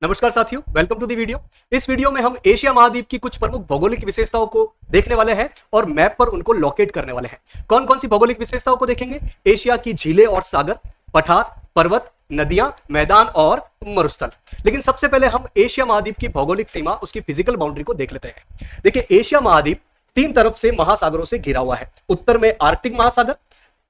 नमस्कार साथियों, welcome to the video. इस वीडियो में हम एशिया महाद्वीप की कुछ प्रमुख भौगोलिक विशेषताओं को देखने वाले हैं और मैप पर उनको लोकेट करने वाले हैं। कौन कौन सी भौगोलिक विशेषताओं को देखेंगे? एशिया की झीलें और सागर, पठार, पर्वत, नदियां, मैदान और मरुस्थल। लेकिन सबसे पहले हम एशिया महाद्वीप की भौगोलिक सीमा, उसकी फिजिकल बाउंड्री को देख लेते हैं। देखिए, एशिया महाद्वीप तीन तरफ से महासागरों से घिरा हुआ है। उत्तर में आर्कटिक महासागर,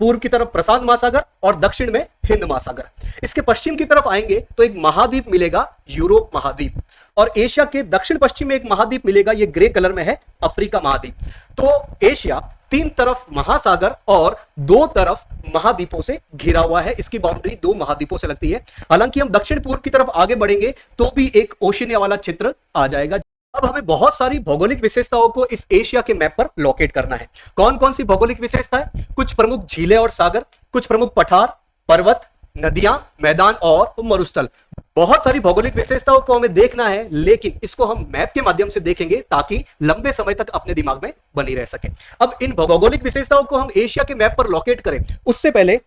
पूर्व की तरफ प्रशांत महासागर और दक्षिण में हिंद महासागर। इसके पश्चिम की तरफ आएंगे तो एक महाद्वीप मिलेगा, यूरोप महाद्वीप, और एशिया के दक्षिण पश्चिम में एक महाद्वीप मिलेगा, ये ग्रे कलर में है, अफ्रीका महाद्वीप। तो एशिया तीन तरफ महासागर और दो तरफ महाद्वीपों से घिरा हुआ है। इसकी बाउंड्री दो महाद्वीपों से लगती है। हालांकि हम दक्षिण पूर्व की तरफ आगे बढ़ेंगे तो भी एक ओशिनिया वाला चित्र आ जाएगा। अब हमें बहुत सारी भौगोलिक विशेषताओं को इस एशिया के मैप पर लोकेट करना है। कौन कौन सी भौगोलिक विशेषताएं? कुछ प्रमुख झीलें और सागर, कुछ प्रमुख पठार, पर्वत, नदियां, मैदान और मरुस्थल। बहुत सारी भौगोलिक विशेषताओं को हमें देखना है, लेकिन इसको हम मैप के माध्यम से देखेंगे ताकि लंबे समय तक अपने दिमाग में बनी रह सके। अब इन भौगोलिक विशेषताओं को हम एशिया के मैप पर लोकेट करें उससे पहले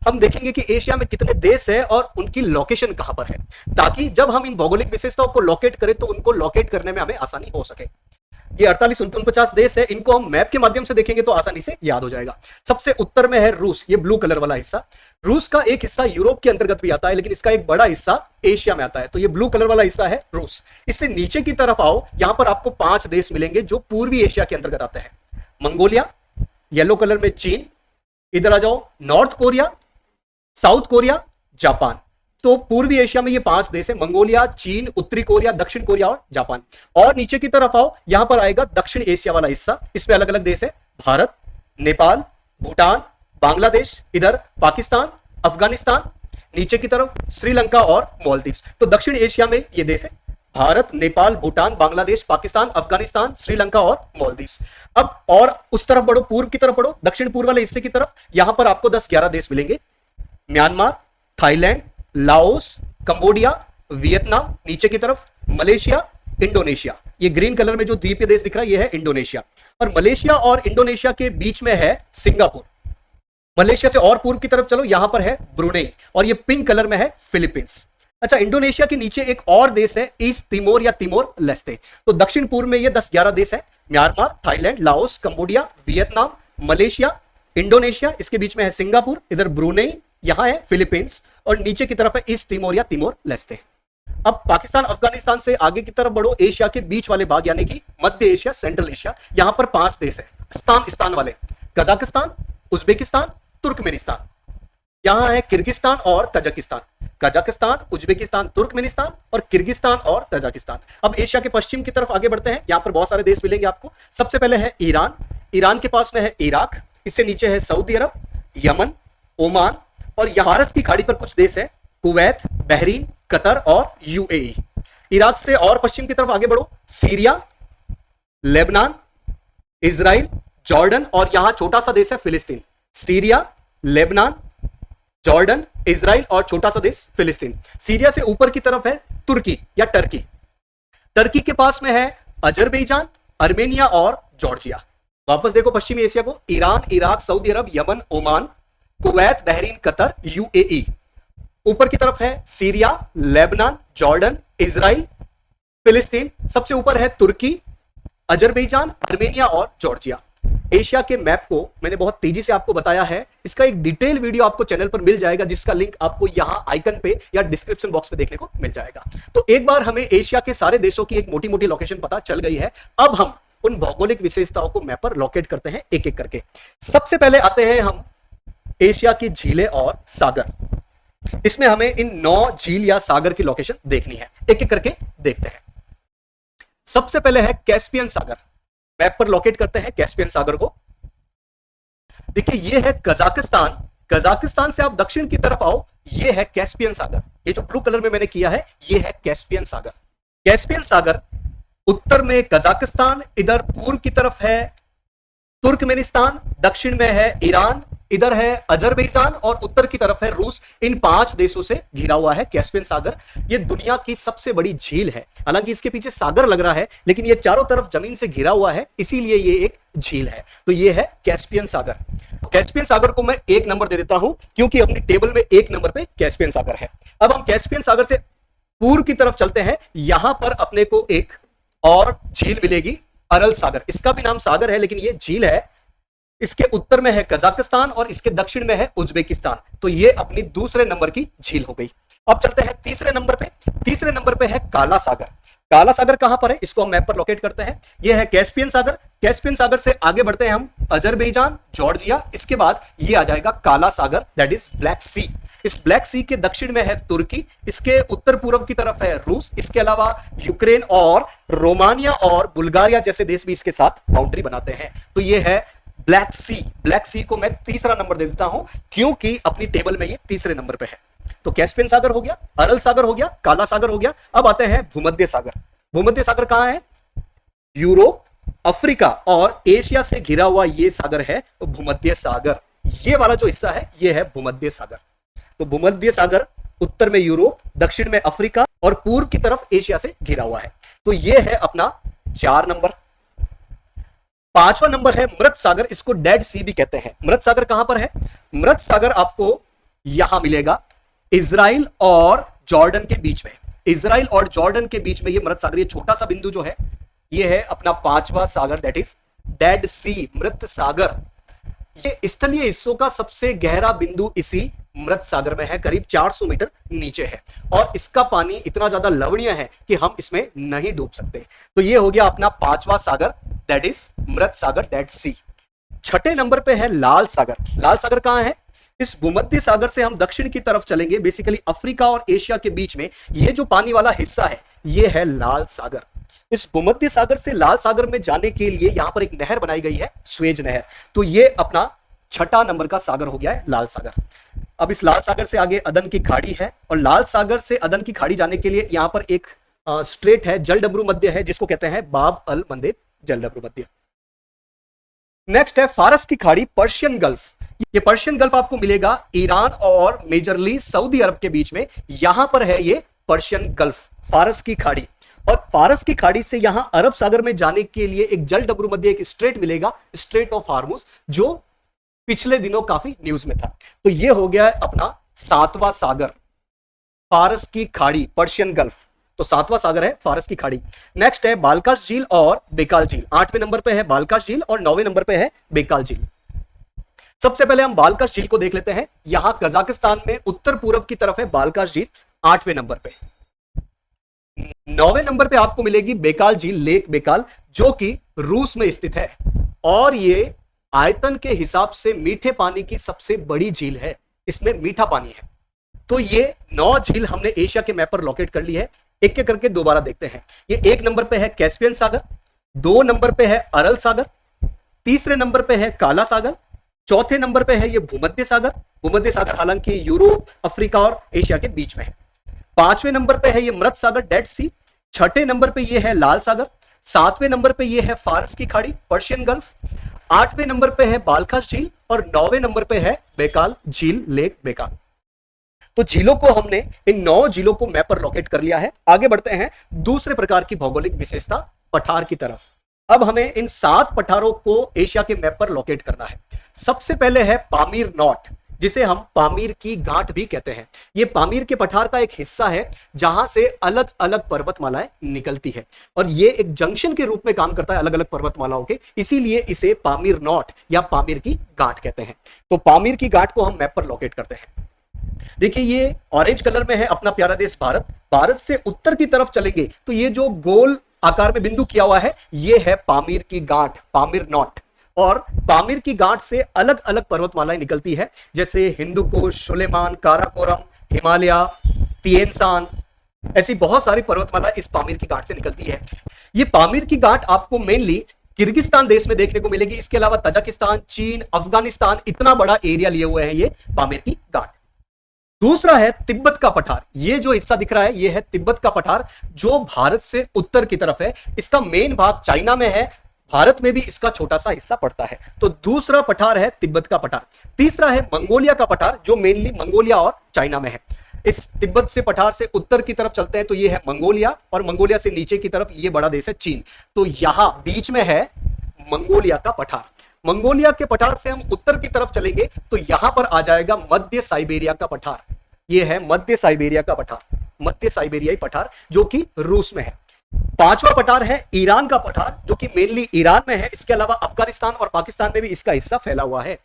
हम देखेंगे कि एशिया में कितने देश हैं और उनकी लोकेशन कहां पर है, ताकि जब हम इन भौगोलिक विशेषताओं को लोकेट करें तो उनको लोकेट करने में हमें आसानी हो सके। ये 48-49 देश है, इनको हम मैप के माध्यम से देखेंगे तो आसानी से याद हो जाएगा। सबसे उत्तर में है रूस, ये ब्लू कलर वाला हिस्सा। रूस का एक हिस्सा यूरोप के अंतर्गत भी आता है, लेकिन इसका एक बड़ा हिस्सा एशिया में आता है। तो ये ब्लू कलर वाला हिस्सा है रूस। इससे नीचे की तरफ आओ, यहां पर आपको 5 देश मिलेंगे जो पूर्वी एशिया के अंतर्गत आते हैं। मंगोलिया, येलो कलर में चीन, इधर आ जाओ, north Korea, south Korea, Japan. तो पूर्वी एशिया में ये 5 देश है, मंगोलिया, चीन, उत्तरी कोरिया, दक्षिण कोरिया और जापान। और नीचे की तरफ आओ, यहां पर आएगा दक्षिण एशिया वाला हिस्सा। इसमें अलग अलग देश है, भारत, नेपाल, भूटान, बांग्लादेश, इधर पाकिस्तान, अफगानिस्तान, नीचे की तरफ श्रीलंका और मालदीव्स। तो दक्षिण एशिया में ये देश है, भारत, नेपाल, भूटान, बांग्लादेश, पाकिस्तान, अफगानिस्तान, श्रीलंका और मालदीव्स। अब और उस तरफ बढ़ो, पूर्व की तरफ बढ़ो, दक्षिण पूर्व वाले हिस्से की तरफ, यहां पर आपको 10-11 देश मिलेंगे। Myanmar, Thailand, Laos, Cambodia, Vietnam, नीचे की तरफ मलेशिया, इंडोनेशिया। ये ग्रीन कलर में जो द्वीपीय देश दिख रहा है ये है इंडोनेशिया। और मलेशिया और इंडोनेशिया के बीच में है सिंगापुर। मलेशिया से और पूर्व की तरफ चलो, यहां पर है ब्रुनेई, और ये पिंक कलर में है फिलीपींस। अच्छा, इंडोनेशिया के नीचे एक और देश है, ईस्ट तिमोर या तिमोर लेस्टे। तो दक्षिण पूर्व में ये 10-11 देश है, Myanmar, Thailand, Laos, Cambodia, Vietnam, Malaysia, Indonesia. इसके बीच में है सिंगापुर, इधर ब्रुनेई, यहां है फिलीपींस, और नीचे की तरफ है ईस्ट तिमोर या तिमोर लेस्टे। अब पाकिस्तान, अफगानिस्तान से आगे की तरफ बढ़ो, एशिया के बीच वाले भाग यानी कि मध्य एशिया, सेंट्रल एशिया। यहां पर 5 देश है, स्थान वाले, कजाकिस्तान, उज्बेकिस्तान, तुर्कमेनिस्तान। यहां है किर्गिस्तान और तजाकिस्तान। कजाकिस्तान, उज्बेकिस्तान, तुर्कमेनिस्तान और किर्गिस्तान और तजाकिस्तान। अब एशिया के पश्चिम की तरफ आगे बढ़ते हैं, यहां पर बहुत सारे देश मिलेंगे आपको। सबसे पहले है ईरान। ईरान के पास में है इराक, इससे नीचे है सऊदी अरब, यमन, ओमान, और फारस की खाड़ी पर कुछ देश है, कुवैत, बहरीन, कतर और यूएई। इराक से और पश्चिम की तरफ आगे बढ़ो, सीरिया, लेबनान, इजराइल, जॉर्डन, और यहां छोटा सा देश है फिलिस्तीन। सीरिया, लेबनान, जॉर्डन, इजराइल और छोटा सा देश फिलिस्तीन। सीरिया से ऊपर की तरफ है तुर्की या टर्की। टर्की के पास में है अजरबैजान, अर्मेनिया और जॉर्जिया। वापस देखो पश्चिमी एशिया को, Iran, Iraq, Saudi Arabia, Yemen, Oman, Kuwait, Bahrain, Qatar, UAE. ऊपर की तरफ है सीरिया, लेबनान, जॉर्डन, इजराइल, फिलिस्तीन। सबसे ऊपर है तुर्की, अजरबैजान, अर्मेनिया और जॉर्जिया। एशिया के मैप को मैंने बहुत तेजी से आपको बताया है। इसका एक डिटेल वीडियो आपको चैनल पर मिल जाएगा, जिसका लिंक आपको यहां आइकन पे या डिस्क्रिप्शन बॉक्स में देखने को मिल जाएगा। तो एक बार हमें एशिया के सारे देशों की एक मोटी मोटी लोकेशन पता चल गई है। अब हम उन भौगोलिक विशेषताओं को मैप पर लोकेट करते हैं एक एक करके। सबसे पहले आते हैं हम एशिया की झीलें और सागर। इसमें हमें इन 9 झील या सागर की लोकेशन देखनी है, एक एक करके देखते हैं। सबसे पहले है कैस्पियन सागर। मैप पर लोकेट करते हैं कैस्पियन सागर को। देखिए, ये है कजाकिस्तान। कजाकिस्तान से आप दक्षिण की तरफ आओ, ये है कैस्पियन सागर। ये जो ब्लू कलर में मैंने किया है, ये है कैस्पियन सागर। कैस्पियन सागर उत्तर में कजाकिस्तान, इधर पूर्व की तरफ है तुर्कमेनिस्तान, दक्षिण में है ईरान, इधर है अजरबैजान और उत्तर की तरफ है रूस। इन 5 देशों से घिरा हुआ है कैस्पियन सागर। यह दुनिया की सबसे बड़ी झील है। हालांकि इसके पीछे सागर लग रहा है, लेकिन यह चारों तरफ जमीन से घिरा हुआ है, इसीलिए यह एक झील है। तो यह है कैस्पियन सागर। कैस्पियन सागर को मैं 1 नंबर दे देता हूं, क्योंकि अपनी टेबल में 1 नंबर पे कैस्पियन सागर है। अब हम कैस्पियन सागर से पूर्व की तरफ चलते हैं, यहां पर अपने को एक और झील मिलेगी, अरल सागर। इसका भी नाम सागर है लेकिन ये झील है। इसके उत्तर में है कजाकिस्तान और इसके दक्षिण में है उज्बेकिस्तान। तो ये अपनी दूसरे नंबर की झील हो गई। अब चलते हैं तीसरे नंबर पे। तीसरे नंबर पे है काला सागर। काला सागर कहां पर है, इसको हम मैप पर लोकेट करते हैं। यह है कैस्पियन सागर। कैस्पियन सागर से आगे बढ़ते हैं हम अजरबैजान, जॉर्जिया, इसके बाद ये आ जाएगा काला सागर, दैट इज ब्लैक सी। इस ब्लैक सी के दक्षिण में है तुर्की, इसके उत्तर पूर्व की तरफ है रूस, इसके अलावा यूक्रेन और रोमानिया और बुल्गारिया जैसे देश भी इसके साथ बाउंड्री बनाते हैं। तो ये है ब्लैक सी। ब्लैक सी को मैं तीसरा नंबर दे देता हूं क्योंकि अपनी टेबल में ये तीसरे नंबर पे है। तो कैस्पियन सागर हो गया, अरल सागर हो गया, काला सागर हो गया। अब आते हैं भूमध्य सागर। भूमध्य सागर कहां है, यूरोप, अफ्रीका और एशिया से घिरा हुआ ये सागर है भूमध्य सागर। ये वाला जो हिस्सा है ये है भूमध्य सागर। तो भूमध्य सागर उत्तर में यूरोप, दक्षिण में अफ्रीका और पूर्व की तरफ एशिया से घिरा हुआ है। तो ये है अपना 4 नंबर। 5वां नंबर है मृत सागर, इसको डेड सी भी कहते हैं। मृत सागर कहां पर है, मृत सागर आपको यहां मिलेगा इजराइल और जॉर्डन के बीच में। इजराइल और जॉर्डन के बीच में ये मृत सागर, ये छोटा सा बिंदु जो है ये है अपना 5वां सागर, दैट इज डेड सी, मृत सागर। ये स्थलीय हिस्सों का सबसे गहरा बिंदु इसी मृत सागर में है, करीब 400 मीटर नीचे है और इसका पानी इतना ज्यादा लवणीय है कि हम इसमें नहीं डूब सकते। तो ये हो गया अपना 5वां सागर, दैट इज मृत सागर, डेड सी। 6ठे नंबर पे है लाल सागर। लाल सागर कहां है, इस भूमध्य सागर से हम दक्षिण की तरफ चलेंगे, बेसिकली अफ्रीका और एशिया के बीच में ये जो पानी वाला हिस्सा है ये है लाल सागर। इस भूमध्य सागर से लाल सागर में जाने के लिए यहां पर एक नहर बनाई गई है, स्वेज नहर। तो ये अपना 6ठा नंबर का सागर हो गया है लाल सागर। अब इस लाल सागर से आगे अदन की खाड़ी है और लाल सागर से अदन की खाड़ी जाने के लिए यहां पर एक स्ट्रेट है, जलडमरू मध्य है, जिसको कहते हैं बाब अल मंदेब जलडमरू मध्य। नेक्स्ट है फारस की खाड़ी, पर्शियन गल्फ। ये पर्शियन गल्फ आपको मिलेगा ईरान और मेजरली सऊदी अरब के बीच में, यहां पर है ये पर्शियन गल्फ, फारस की खाड़ी। और फारस की खाड़ी से यहां अरब सागर में जाने के लिए एक जलडमरू मध्य एक स्ट्रेट मिलेगा, स्ट्रेट ऑफ हार्मुज, जो पिछले दिनों काफी न्यूज में था। तो ये हो गया है अपना 7वां सागर, फारस की खाड़ी, पर्शियन गल्फ। तो 7वां सागर है फारस की खाड़ी। नेक्स्ट है बालकाश झील और बेकाल झील। 8वें नंबर पे है बालकाश झील और 9वें नंबर पे है बेकाल झील। सबसे पहले हम बालकाश झील को देख लेते हैं। यहां कजाकिस्तान में उत्तर पूर्व की तरफ है बालकाश झील, 8वें नंबर पे। 9वें नंबर पे आपको मिलेगी बेकाल झील, लेक बेकाल, जो कि रूस में स्थित है और ये आयतन के हिसाब से मीठे पानी की सबसे बड़ी झील है, इसमें मीठा पानी है। तो ये 9 झील हमने एशिया के मैप पर लोकेट कर ली है। एक एक करके दोबारा देखते हैं। ये 1 नंबर पे है कैस्पियन सागर, 2 नंबर पे है अरल सागर, तीसरे नंबर पे है काला सागर, चौथे नंबर पे है ये भूमध्य सागर। भूमध्य सागर हालांकि यूरोप, अफ्रीका और एशिया के बीच में है। 5वें नंबर पे है ये मृत सागर, डेड सी। 6ठे नंबर पे ये है लाल सागर। 7वें नंबर पे ये है फारस की खाड़ी, पर्शियन गल्फ। 8वें नंबर पे है बालखाश झील और 9वें नंबर पे है बेकाल झील, लेक बेकाल। तो झीलों को हमने, इन 9 झीलों को मैप पर लोकेट कर लिया है। आगे बढ़ते हैं दूसरे प्रकार की भौगोलिक विशेषता, पठार की तरफ। अब हमें इन 7 पठारों को एशिया के मैप पर लोकेट करना है। सबसे पहले है पामीर नॉट, जिसे हम पामीर की गांठ भी कहते हैं। यह पामीर के पठार का एक हिस्सा है जहां से अलग अलग पर्वतमालाएं निकलती है और यह एक जंक्शन के रूप में काम करता है अलग अलग पर्वतमालाओं के, इसीलिए इसे पामीर नॉट या पामीर की गांठ कहते हैं। तो पामीर की गांठ को हम मैप पर लोकेट करते हैं। देखिए ये ऑरेंज कलर में है अपना प्यारा देश भारत। भारत से उत्तर की तरफ चलेंगे तो ये जो गोल आकार में बिंदु किया हुआ है ये है पामीर की गांठ, पामीर नॉट। और पामीर की गांठ से अलग अलग पर्वतमालाएं निकलती है, जैसे हिंदुकुश, सुलेमान, काराकोरम, हिमालय, तिएनसान, ऐसी बहुत सारी पर्वतमाला इस पामीर की गांठ से निकलती है। ये पामीर की गांठ आपको मेनली किर्गिस्तान देश में देखने को मिलेगी। इसके अलावा तजाकिस्तान, चीन, अफगानिस्तान, इतना बड़ा एरिया लिए हुए हैं ये पामीर की गांठ। दूसरा है तिब्बत का पठार। ये जो हिस्सा दिख रहा है ये है तिब्बत का पठार, जो भारत से उत्तर की तरफ है। इसका मेन भाग चाइना में है, भारत में भी इसका छोटा सा हिस्सा पड़ता है। तो दूसरा पठार है तिब्बत का पठार। तीसरा है मंगोलिया का पठार, जो मेनली मंगोलिया और चाइना में है। इस तिब्बत से पठार से उत्तर की तरफ चलते हैं तो ये है मंगोलिया, और मंगोलिया से नीचे की तरफ ये बड़ा देश है चीन। तो यहां बीच में है मंगोलिया का पठार। मंगोलिया के पठार से हम उत्तर की तरफ चलेंगे तो यहां पर आ जाएगा मध्य साइबेरिया का पठार। यह है मध्य साइबेरिया का पठार। मध्य साइबेरियाई पठार जो कि रूस में है। पांचवा पठार है ईरान का पठार जो कि मेनली ईरान में है। इसके अलावा अफगानिस्तान और पाकिस्तान में भी इसका हिस्सा फैला हुआ है।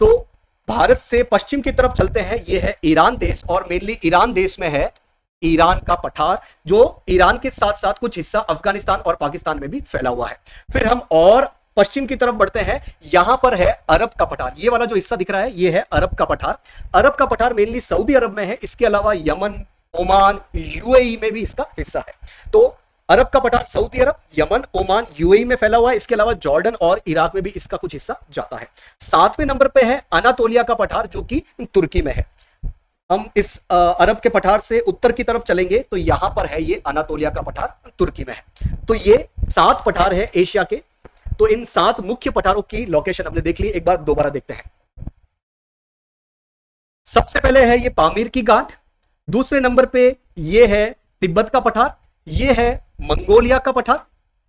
तो भारत से पश्चिम की तरफ चलते हैं, यह है ईरान देश और मेनली ईरान देश में है ईरान का पठार जो ईरान के साथ साथ कुछ हिस्सा अफगानिस्तान और पाकिस्तान में भी फैला हुआ है। फिर हम और पश्चिम की तरफ बढ़ते हैं, यहां पर है अरब का पठार। ये वाला जो हिस्सा दिख रहा है ये है अरब का पठार। अरब का पठार मेनली सऊदी अरब में है। इसके अलावा यमन, ओमान, यूएई में भी इसका हिस्सा है। तो अरब का पठार Saudi Arabia, Yemen, Oman, UAE में फैला हुआ है। इसके अलावा जॉर्डन और इराक में भी इसका कुछ हिस्सा जाता है। सातवें नंबर पे है अनातोलिया का पठार जो कि तुर्की में है। हम इस अरब के पठार से उत्तर की तरफ चलेंगे तो यहां पर है ये अनातोलिया का पठार, तुर्की में है। तो ये 7 पठार है एशिया के। तो इन 7 मुख्य पठारों की लोकेशन हमने देख ली, एक बार दोबारा देखते हैं। सबसे पहले है ये पामीर की गांठ, दूसरे नंबर पे ये है तिब्बत का पठार, ये है मंगोलिया का पठार,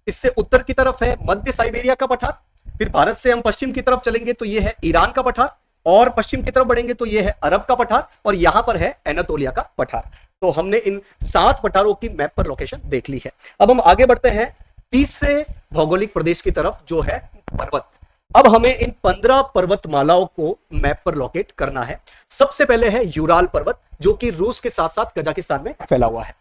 इससे उत्तर की तरफ है मध्य साइबेरिया का पठार। फिर भारत से हम पश्चिम की तरफ चलेंगे तो ये है ईरान का पठार, और पश्चिम की तरफ बढ़ेंगे तो ये है अरब का पठार, और यहां पर है एनातोलिया का पठार। तो हमने इन 7 पठारों की मैप पर लोकेशन देख ली है। अब हम आगे बढ़ते हैं तीसरे भौगोलिक प्रदेश की तरफ जो है पर्वत। अब हमें इन 15 पर्वतमालाओं को मैप पर लोकेट करना है। सबसे पहले है यूराल पर्वत जो कि रूस के साथ साथ कजाकिस्तान में फैला हुआ है।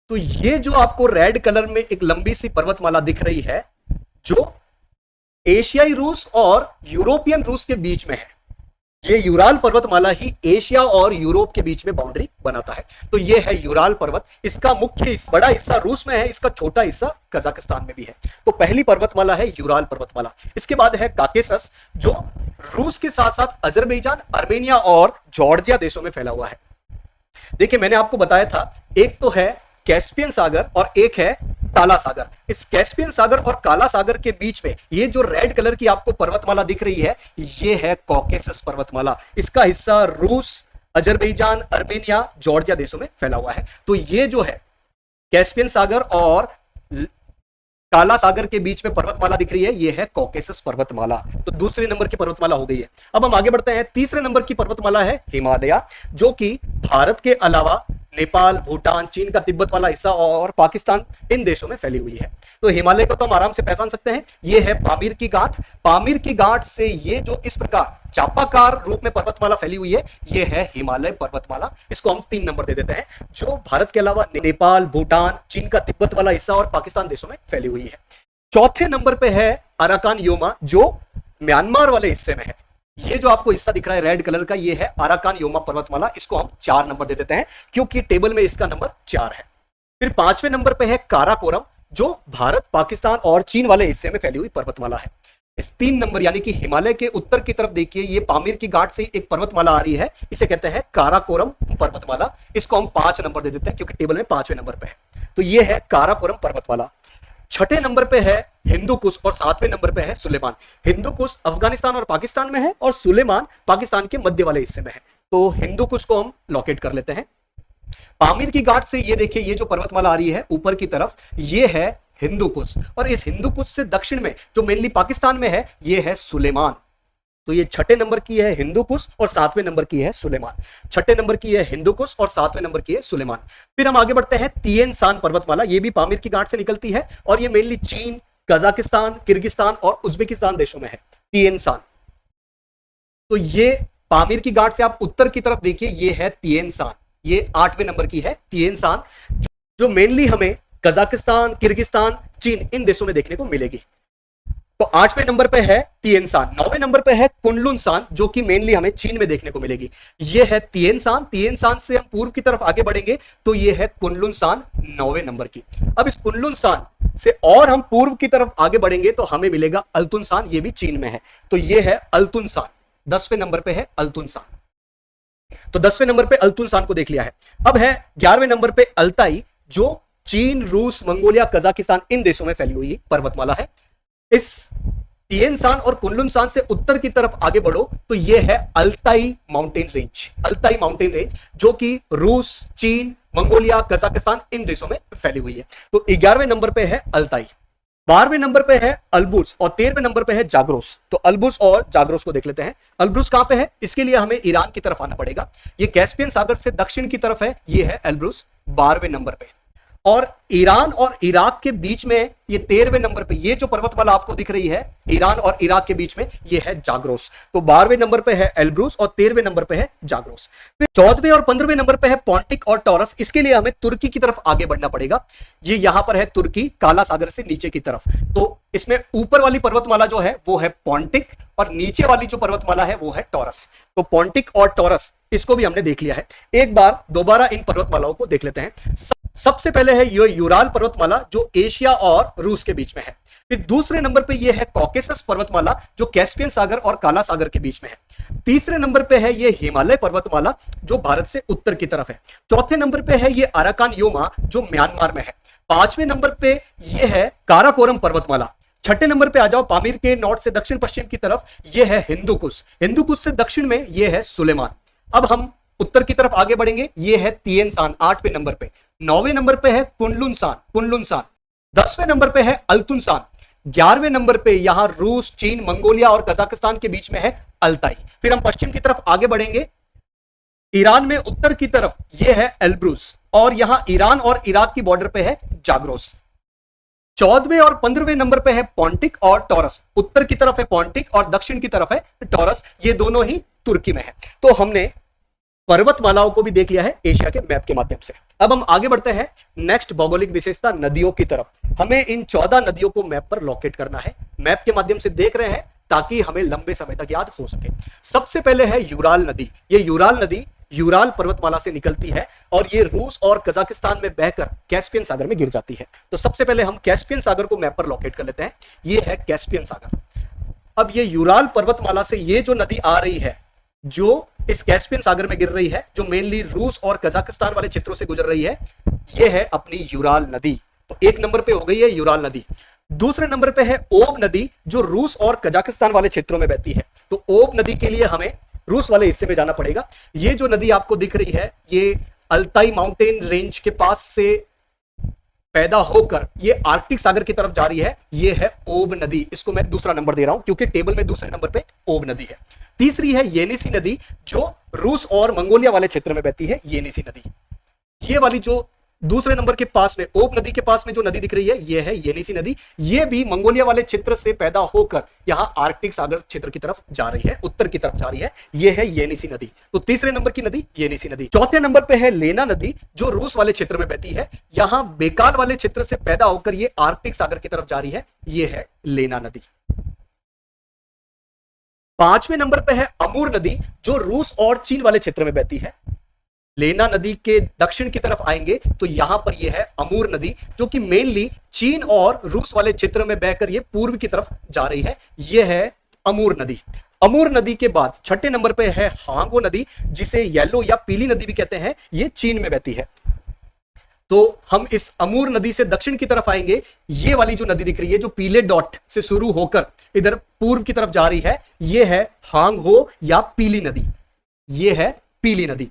तो ये जो आपको रेड कलर में एक लंबी सी पर्वतमाला दिख रही है जो एशियाई रूस और यूरोपियन रूस के बीच में है, ये यूराल पर्वतमाला ही एशिया और यूरोप के बीच में बाउंड्री बनाता है। तो ये है यूराल पर्वत। इसका मुख्य बड़ा हिस्सा रूस में है, इसका छोटा हिस्सा कजाकिस्तान में भी है। तो पहली पर्वतमाला है यूराल पर्वतमाला। इसके बाद है काकेसस जो रूस के साथ साथ अजरबैजान, आर्मेनिया और जॉर्जिया देशों में फैला हुआ है। देखिए मैंने आपको बताया था एक तो है कैस्पियन सागर और एक है काला सागर। इस कैस्पियन सागर और काला सागर के बीच में ये जो रेड कलर की आपको पर्वतमाला दिख रही है ये है कॉकेसस पर्वतमाला। इसका हिस्सा रूस, अजरबैजान, आर्मेनिया, जॉर्जिया देशों में फैला हुआ है। तो ये जो है कैस्पियन सागर और काला सागर के बीच में पर्वतमाला दिख रही है ये है कॉकेसस पर्वतमाला। तो दूसरे नंबर की पर्वतमाला हो गई है। अब हम आगे बढ़ते हैं, तीसरे नंबर की पर्वतमाला है हिमालय जो कि भारत के अलावा नेपाल, भूटान, चीन का तिब्बत वाला हिस्सा और पाकिस्तान इन देशों में फैली हुई है। तो हिमालय को तो हम आराम से पहचान सकते हैं, ये है पामीर की गांठ। पामीर की गांठ से ये जो इस प्रकार चापाकार रूप में पर्वतमाला फैली हुई है ये है हिमालय पर्वतमाला। इसको हम 3 नंबर दे देते हैं, जो भारत के अलावा नेपाल, भूटान, चीन का तिब्बत वाला हिस्सा और पाकिस्तान देशों में फैली हुई है। चौथे नंबर पे है अराकान योमा जो म्यांमार वाले हिस्से में है। ये जो आपको हिस्सा दिख रहा है रेड कलर का ये है अराकान योमा पर्वतमाला। इसको हम 4 नंबर दे देते हैं क्योंकि टेबल में इसका नंबर 4 है। फिर 5वें नंबर पे है काराकोरम जो भारत, पाकिस्तान और चीन वाले हिस्से में फैली हुई पर्वतमाला है। इस 3 नंबर यानी कि हिमालय के उत्तर की तरफ देखिए ये पामीर की गांठ से एक पर्वतमाला आ रही है, इसे कहते हैं काराकोरम पर्वतमाला। इसको हम 5 नंबर दे देते हैं क्योंकि टेबल में 5वें नंबर पे है। तो ये है काराकोरम पर्वतमाला। 6ठे नंबर पे है हिंदू कुश और 7वें नंबर पे है सुलेमान। हिंदू कुश अफगानिस्तान और पाकिस्तान में है और सुलेमान पाकिस्तान के मध्य वाले हिस्से में है। तो हिंदू कुश को हम लोकेट कर लेते हैं। पामीर की गांठ से ये देखिए ये जो पर्वतमाला आ रही है ऊपर की तरफ ये है हिंदू कुश, और इस हिंदू कुश से दक्षिण में जो मेनली पाकिस्तान में है ये है सुलेमान। तो ये 6ठे नंबर की है हिंदू कुश और 7वें नंबर की है सुलेमान। 6ठे नंबर की है हिंदू कुश और 7वें नंबर की है सुलेमान। फिर हम आगे बढ़ते हैं तिएन सान पर्वतमाला। ये भी पामीर की गांठ से निकलती है और ये मेनली चीन, कजाकिस्तान, किर्गिस्तान और उज्बेकिस्तान देशों में है तिएन सान। तो ये पामीर की गांठ से आप उत्तर की तरफ देखिए ये है तिएन सान, ये 8वें नंबर की है तिएन सान जो मेनली हमें कजाकिस्तान, किर्गिस्तान, चीन इन देशों में देखने को मिलेगी। तो 8वें नंबर पे है तिएन सान। 9वें नंबर पे है कुनलुन सान जो कि मेनली हमें चीन में देखने को मिलेगी। ये है तिएन सान। तिएन सान से हम पूर्व की तरफ आगे बढ़ेंगे तो ये है कुनलुन सान 9वें नंबर की। अब इस कुनलुन सान से और हम पूर्व की तरफ आगे बढ़ेंगे तो हमें मिलेगा अल्तुन सान, ये भी चीन में है। तो ये है अल्तुन सान। 10वें नंबर पे है अल्तुन सान। तो 10वें नंबर पे अल्तुन सान को देख लिया है। अब है 11वें नंबर पे अल्ताई जो चीन, रूस, मंगोलिया, कजाकिस्तान इन देशों में फैली हुई पर्वतमाला है। इस तिएन सान और कुनलुन सान से उत्तर की तरफ आगे बढ़ो तो यह है Altai mountain range. Altai mountain range जो कि रूस, चीन, मंगोलिया, कजाकिस्तान इन देशों में फैली हुई है। तो 11वें नंबर पे है अल्ताई। 12वें नंबर पे है अल्बुर्स और 13वें नंबर पे है जाग्रोस। तो अल्बुर्स और जाग्रोस को देख लेते हैं। अल्बुर्स कहां पे है, इसके लिए हमें ईरान की तरफ आना पड़ेगा। ये कैस्पियन सागर से दक्षिण की तरफ है, ये है अल्बुर्स 12वें नंबर पे। और ईरान और इराक के बीच में ये 13वें नंबर पे ये जो पर्वतमाला आपको दिख रही है ईरान और इराक के बीच में, ये है जाग्रोस। तो 12वें नंबर पे है एल्ब्रूस और 13वें नंबर पे है जाग्रोस। फिर 14वें और 15वें नंबर पे है पॉन्टिक और टॉरस। इसके लिए हमें तुर्की की तरफ आगे बढ़ना पड़ेगा। ये यहां पर है तुर्की, काला सागर से नीचे की तरफ। तो इसमें ऊपर वाली पर्वतमाला जो है वो है पॉन्टिक और नीचे वाली जो पर्वतमाला है वो है टॉरस। तो पॉन्टिक और टॉरस इसको भी हमने देख लिया है। एक बार दोबारा इन पर्वतमालाओं को देख लेते हैं। सबसे पहले है ये यूराल पर्वतमाला जो एशिया और रूस के बीच में है। फिर दूसरे नंबर पे ये है कॉकेसस पर्वतमाला जो कैस्पियन सागर और काला सागर के बीच में है। तीसरे नंबर पे है ये हिमालय पर्वतमाला जो भारत से उत्तर की तरफ है। चौथे नंबर पे है ये अराकान योमा जो म्यांमार में है। पांचवें नंबर पे ये है काराकोरम पर्वतमाला। छठे नंबर पे आ जाओ पामीर के नॉर्थ से दक्षिण पश्चिम की तरफ, ये है हिंदुकुश। हिंदुकुश से दक्षिण में ये है सुलेमान। अब हम उत्तर की तरफ आगे बढ़ेंगे, ये है तिएनसान 8वें नंबर पे। 9वें नंबर पे है कुनलुनसान। 10वें नंबर पे है अल्तुनसान। 11वें नंबर पे यहां रूस, चीन, मंगोलिया और कजाकिस्तान के बीच में है अल्ताई। फिर हम पश्चिम की तरफ आगे बढ़ेंगे, ईरान में उत्तर की तरफ यह है एल्ब्रूस और यहां ईरान और इराक की बॉर्डर पे है जाग्रोस। 14वें और 15वें नंबर पे है पॉन्टिक और टॉरस। उत्तर की तरफ है पॉन्टिक और दक्षिण की तरफ है टॉरस। ये दोनों ही तुर्की में है। तो हमने पर्वतमालाओं को भी देख लिया है एशिया के मैप के माध्यम से। अब हम आगे बढ़ते हैं नेक्स्ट भौगोलिक विशेषता नदियों की तरफ। हमें इन 14 नदियों को मैप पर लोकेट करना है। मैप के माध्यम से देख रहे हैं ताकि हमें लंबे समय तक याद हो सके। सबसे पहले है यूराल नदी। ये यूराल नदी यूराल पर्वतमाला से निकलती है और ये रूस और कजाकिस्तान में बहकर कैस्पियन सागर में गिर जाती है। तो सबसे पहले हम कैस्पियन सागर को मैप पर लोकेट कर लेते हैं। ये है कैस्पियन सागर। अब ये यूराल पर्वतमाला से ये जो नदी आ रही है जो इस कैस्पियन सागर में गिर रही है, जो मेनली रूस और कजाकिस्तान वाले क्षेत्रों से गुजर रही है, ये है अपनी यूराल नदी। तो एक नंबर पे हो गई है यूराल नदी। दूसरे नंबर पे है ओब नदी जो रूस और कजाकिस्तान वाले क्षेत्रों में बहती है। तो ओब नदी के लिए हमें रूस वाले हिस्से में जाना पड़ेगा। ये जो नदी आपको दिख रही है ये अल्ताई माउंटेन रेंज के पास से पैदा होकर ये आर्कटिक सागर की तरफ जा रही है। ये है ओब नदी। इसको मैं दूसरा नंबर दे रहा हूं क्योंकि टेबल में दूसरे नंबर पे ओब नदी है। तीसरी है येनिसी नदी जो रूस और मंगोलिया वाले क्षेत्र में बहती है। येनिसी नदी, ये वाली जो दूसरे नंबर के पास में ओब नदी के पास में जो नदी दिख रही है ये है येनिसी नदी। ये भी मंगोलिया वाले क्षेत्र से पैदा होकर यहां आर्कटिक सागर क्षेत्र की तरफ जा रही है, उत्तर की तरफ जा रही है। ये है येनिसी नदी। तो तीसरे नंबर की नदी येनिसी नदी। चौथे नंबर पे है लेना नदी जो रूस वाले क्षेत्र में बहती है। यहां बेकाल वाले क्षेत्र से पैदा होकर ये आर्कटिक सागर की तरफ जा रही है। ये है लेना नदी। पांचवें नंबर पे है अमूर नदी जो रूस और चीन वाले क्षेत्र में बहती है। लेना नदी के दक्षिण की तरफ आएंगे तो यहां पर यह है अमूर नदी जो कि मेनली चीन और रूस वाले क्षेत्र में बहकर यह पूर्व की तरफ जा रही है। यह है अमूर नदी। अमूर नदी के बाद छठे नंबर पे है हांगो नदी जिसे येलो या पीली नदी भी कहते हैं। यह चीन में बहती है। तो हम इस अमूर नदी से दक्षिण की तरफ आएंगे। ये वाली जो नदी दिख रही है जो पीले डॉट से शुरू होकर इधर पूर्व की तरफ जा रही है, ये है हांगहो या पीली नदी। ये है पीली नदी।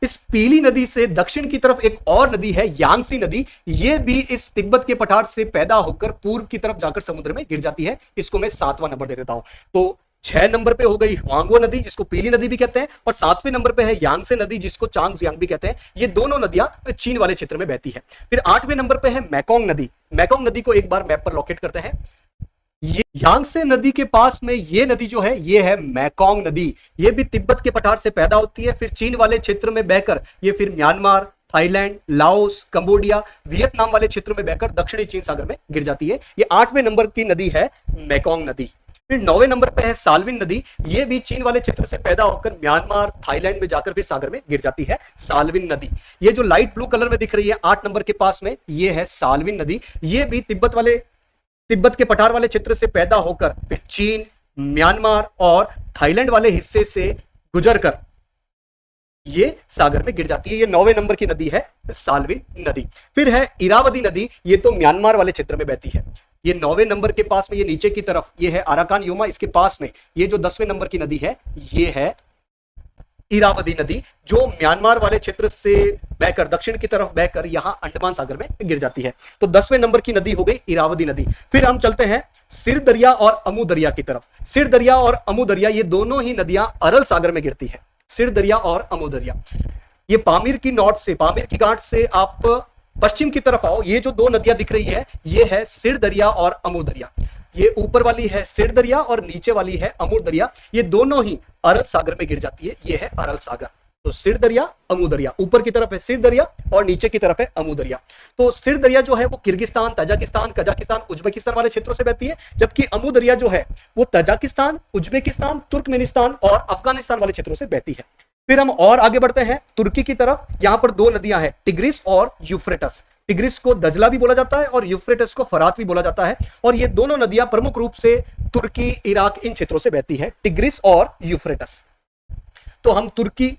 इस पीली नदी से दक्षिण की तरफ एक और नदी है यांगसी नदी। ये भी इस तिब्बत के पठार से पैदा होकर पूर्व की तरफ जाकर समुद्र में गिर जाती है। इसको मैं 7वां नंबर दे देता हूं। तो 6 नंबर पे हो गई हांगो नदी जिसको पीली नदी भी कहते हैं और 7वें नंबर पे है यांगसे नदी जिसको चांगजियांग भी कहते हैं। ये दोनों नदियां चीन वाले क्षेत्र में बहती है। फिर 8वें नंबर पे है मैकोंग नदी। मैकोंग नदी को एक बार मैप पर लोकेट करते हैं। ये यांगसे नदी के पास में ये नदी जो है ये है मैकोंग नदी। ये भी तिब्बत के पठार से पैदा होती है, फिर चीन वाले क्षेत्र में बहकर ये फिर Myanmar, Thailand, Laos, Cambodia, Vietnam वाले क्षेत्र में बहकर दक्षिणी चीन सागर में गिर जाती है। ये 8वें नंबर की नदी है मैकोंग नदी। फिर 9वें नंबर पे है साल्विन नदी। ये भी चीन वाले क्षेत्र से पैदा होकर म्यांमार, थाईलैंड में जाकर फिर सागर में गिर जाती है। साल्विन नदी, ये जो लाइट ब्लू कलर में दिख रही है 8 नंबर के पास में, ये है साल्विन नदी। ये भी तिब्बत के पठार वाले क्षेत्र से पैदा होकर फिर चीन, म्यांमार और थाईलैंड वाले हिस्से से गुजरकर ये सागर में गिर जाती है। ये 9वें नंबर की नदी है साल्विन नदी। फिर है इरावदी नदी। ये तो म्यांमार वाले क्षेत्र में बहती है। ये 9वें नंबर के पास में, ये नीचे की तरफ ये है अराकान योमा। इसके पास में ये जो 10वें नंबर की नदी है ये है इरावदी नदी, जो म्यांमार वाले क्षेत्र से बहकर दक्षिण की तरफ बहकर यहां अंडमान सागर में गिर जाती है। तो 10वें नंबर की नदी हो गई इरावदी नदी। फिर हम चलते हैं सिर दरिया और अमू दरिया की तरफ। सिर दरिया और अमू दरिया ये दोनों ही नदियां अरल सागर में गिरती है। सिर दरिया और अमू दरिया, ये पामीर की नॉर्थ से, पामीर की घाट से आप पश्चिम की तरफ आओ, ये जो दो नदियां दिख रही है ये है सिर दरिया और अमू दरिया। ये ऊपर वाली है सिर दरिया और नीचे वाली है अमू दरिया। ये दोनों ही अरल सागर में गिर जाती है। ये है अरल सागर। तो सिर दरिया, अमू दरिया, ऊपर की तरफ है सिर दरिया और नीचे की तरफ है अमू दरिया। तो सिर दरिया जो है वो किर्गिस्तान, तजाकिस्तान, कजाकिस्तान, उज्बेकिस्तान वाले क्षेत्रों से बहती है, जबकि अमू दरिया जो है वो तजाकिस्तान, उज्बेकिस्तान, तुर्कमेनिस्तान और अफगानिस्तान वाले क्षेत्रों से बहती है। फिर हम और आगे बढ़ते हैं तुर्की की तरफ। यहां पर दो नदियां हैं, टिग्रिस और यूफ्रेटस। टिग्रिस को दजला भी बोला जाता है और यूफ्रेटस को फरात भी बोला जाता है। और ये दोनों नदियां प्रमुख रूप से तुर्की, इराक, इन क्षेत्रों से बहती है, टिग्रिस और यूफ्रेटस। तो हम तुर्की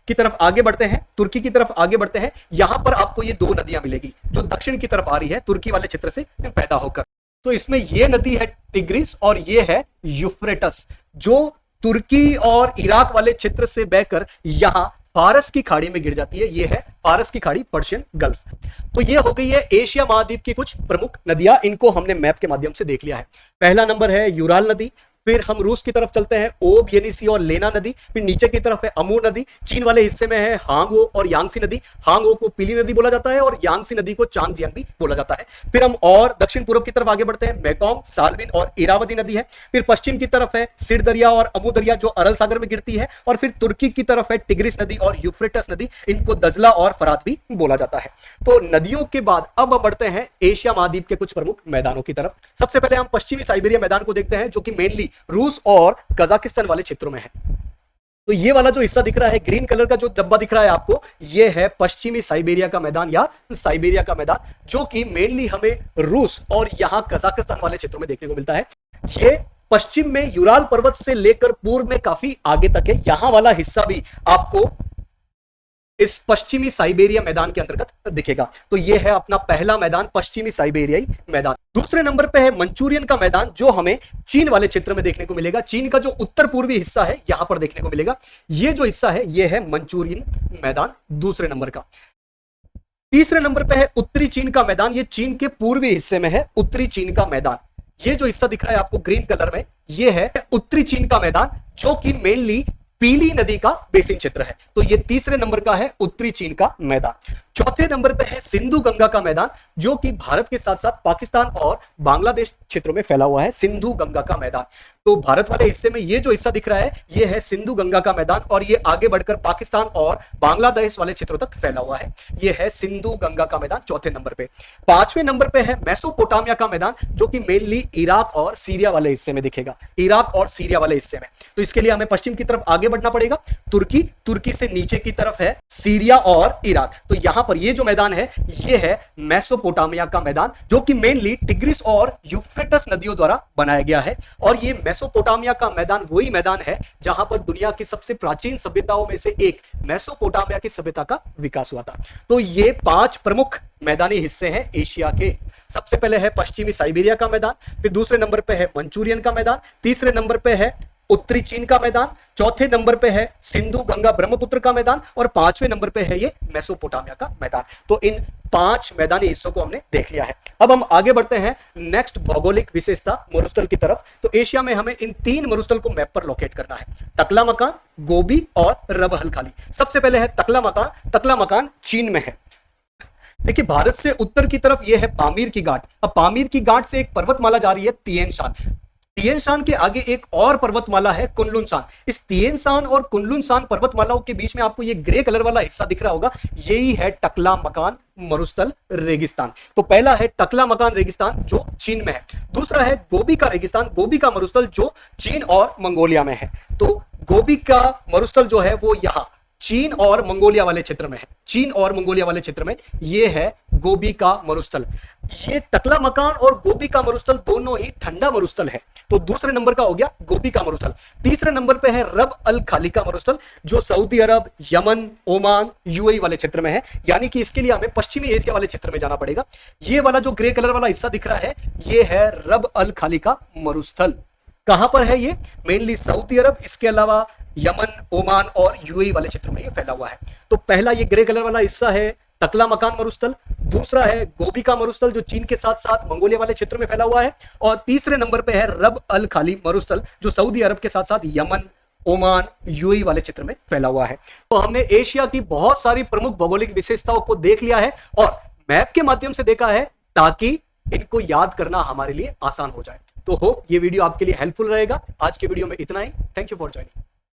की तरफ आगे बढ़ते हैं। तुर्की की तरफ आगे बढ़ते हैं। यहां पर आपको ये दो नदियां मिलेगी जो दक्षिण की तरफ आ रही है, तुर्की वाले क्षेत्र से पैदा होकर। तो इसमें ये नदी है टिग्रिस और ये है यूफ्रेटस, जो तुर्की और इराक वाले क्षेत्र से बहकर यहां फारस की खाड़ी में गिर जाती है। ये है फारस की खाड़ी, पर्शियन गल्फ। तो ये हो गई है एशिया महाद्वीप की कुछ प्रमुख नदियां। इनको हमने मैप के माध्यम से देख लिया है। पहला नंबर है यूराल नदी। फिर हम रूस की तरफ चलते हैं, ओब, येनिसी और लेना नदी। फिर नीचे की तरफ है अमूर नदी। चीन वाले हिस्से में है हांगो और यांगसी नदी। हांगो को पीली नदी बोला जाता है और यांगसी नदी को चांगजियांग भी बोला जाता है। फिर हम और दक्षिण पूर्व की तरफ आगे बढ़ते हैं, मेकोंग, साल्विन और इरावदी नदी है। फिर पश्चिम की तरफ है सिर दरिया और अमू दरिया जो अरल सागर में गिरती है। और फिर तुर्की की तरफ है टिग्रिस नदी और यूफ्रेटस नदी, इनको दजला और फरात भी बोला जाता है। तो नदियों के बाद अब हम बढ़ते हैं एशिया महाद्वीप के कुछ प्रमुख मैदानों की तरफ। सबसे पहले हम पश्चिमी साइबेरिया मैदान को देखते हैं, जो कि मेनली रूस और कजाकिस्तान वाले क्षेत्रों में है। तो ये वाला जो हिस्सा दिख रहा है, ग्रीन कलर का जो डब्बा दिख रहा है आपको, ये है पश्चिमी साइबेरिया का मैदान या साइबेरिया का मैदान, जो कि मेनली हमें रूस और यहां कजाकिस्तान वाले क्षेत्रों में देखने को मिलता है। ये पश्चिम में यूराल पर्वत से लेकर पूर्व में काफी आगे तक है। यहां वाला हिस्सा भी आपको इस पश्चिमी साइबेरिया मैदान के अंतर्गत दिखेगा। तो यह है अपना पहला मैदान, पश्चिमी साइबेरियाई मैदान। दूसरे नंबर पे है मंचूरियन का मैदान, जो हमें चीन वाले क्षेत्र में देखने को मिलेगा। चीन का जो उत्तर पूर्वी हिस्सा है यहां पर देखने को मिलेगा। यह जो हिस्सा है यह है मंचूरियन मैदान, दूसरे नंबर का। तीसरे नंबर पे है उत्तरी चीन का मैदान। यह चीन के पूर्वी हिस्से में है, उत्तरी चीन का मैदान। यह जो हिस्सा दिख रहा है आपको ग्रीन कलर में, यह है उत्तरी चीन का मैदान, जो कि मेनली पीली नदी का बेसिन क्षेत्र है। तो ये तीसरे नंबर का है उत्तरी चीन का मैदान। चौथे नंबर पे है सिंधु गंगा का मैदान, जो कि भारत के साथ साथ पाकिस्तान और बांग्लादेश क्षेत्रों में फैला हुआ है, सिंधु गंगा का मैदान। तो भारत वाले हिस्से में ये जो हिस्सा दिख रहा है ये है सिंधु गंगा का मैदान, और ये आगे बढ़कर पाकिस्तान और बांग्लादेश वाले क्षेत्रों तक फैला हुआ है। ये है सिंधु गंगा का मैदान चौथे नंबर पे। पांचवें नंबर पे है मेसोपोटामिया का मैदान, जो कि मेनली इराक और सीरिया वाले हिस्से में दिखेगा, इराक और सीरिया वाले हिस्से में। तो इसके लिए हमें पश्चिम की तरफ आगे बढ़ना पड़ेगा। तुर्की से नीचे की तरफ है सीरिया और इराक। तो यहां पर ये जो मैदान है ये है मेसोपोटामिया का मैदान, जो कि मेनली टिग्रिस और यूफ्रेटस नदियों द्वारा बनाया गया है। और ये मेसोपोटामिया का मैदान वही मैदान है जहां पर दुनिया की सबसे प्राचीन सभ्यताओं में से एक मेसोपोटामिया की सभ्यता का विकास हुआ था। तो ये 5 प्रमुख मैदानी हिस्से हैं एशिया के। सबसे पहले है पश्चिमी साइबेरिया का मैदान, फिर दूसरे नंबर पे है मंचूरियन का मैदान, तीसरे नंबर पे है उत्तरी चीन का मैदान, चौथे नंबर पे है सिंधु गंगा ब्रह्मपुत्र का मैदान, और 5वें नंबर पे है ये मेसोपोटामिया का मैदान। तो इन 5 मैदानी हिस्सों को हमने देख लिया है। अब हम आगे बढ़ते हैं नेक्स्ट भौगोलिक विशेषता मरुस्थल की तरफ। तो एशिया में हमें इन 3 मरुस्थल को मैप पर लोकेट करना है, तकला मकान, गोबी और रब अल खाली। सबसे पहले है तकला मकान। तकला मकान चीन में है। देखिए, भारत से उत्तर की तरफ यह है पामीर की घाट। अब पामीर की घाट से एक पर्वतमाला जा रही है तिएन शान। तिएन शान के आगे एक और पर्वतमाला है कुनलुन शान। इस तिएन शान और कुनलुन शान पर्वतमालाओं के बीच में आपको ये ग्रे कलर वाला हिस्सा दिख रहा होगा, यही है टकला मकान मरुस्थल रेगिस्तान। तो पहला है टकला मकान रेगिस्तान जो चीन में है, दूसरा है गोबी का रेगिस्तान, गोबी का मरुस्थल जो चीन और मंगोलिया में है। तो गोबी का मरुस्थल जो है वो यहां चीन और मंगोलिया वाले क्षेत्र में है, चीन और मंगोलिया वाले क्षेत्र में ये है गोबी का मरुस्थल। ये टकला मकान और गोबी का मरुस्थल दोनों ही ठंडा मरुस्थल है। तो दूसरे नंबर का हो गया गोबी का मरुस्थल। तीसरे नंबर पे है रब अल खाली का मरुस्थल, जो Saudi Arabia, Yemen, Oman, UAE वाले क्षेत्र में है। यानी कि इसके लिए हमें पश्चिमी एशिया वाले क्षेत्र में जाना पड़ेगा। ये वाला जो ग्रे कलर वाला हिस्सा दिख रहा है ये है रब अल खाली का मरुस्थल। कहां पर है ये? मेनली सऊदी अरब, इसके अलावा यमन, ओमान और यूएई वाले क्षेत्रों में ये फैला हुआ है। तो पहला ये ग्रे कलर वाला हिस्सा है तकला मकान मरुस्थल, दूसरा है गोबी का मरुस्थल जो चीन के साथ साथ मंगोलिया वाले क्षेत्र में फैला हुआ है, और तीसरे नंबर पे है रब अल खाली मरुस्थल जो सऊदी अरब के साथ साथ यमन, ओमान, यूएई वाले क्षेत्र में फैला हुआ है। तो हमने एशिया की बहुत सारी प्रमुख भौगोलिक विशेषताओं को देख लिया है और मैप के माध्यम से देखा है ताकि इनको याद करना हमारे लिए आसान हो जाए। तो होप ये वीडियो आपके लिए हेल्पफुल रहेगा। आज के वीडियो में इतना ही। Thank you for joining.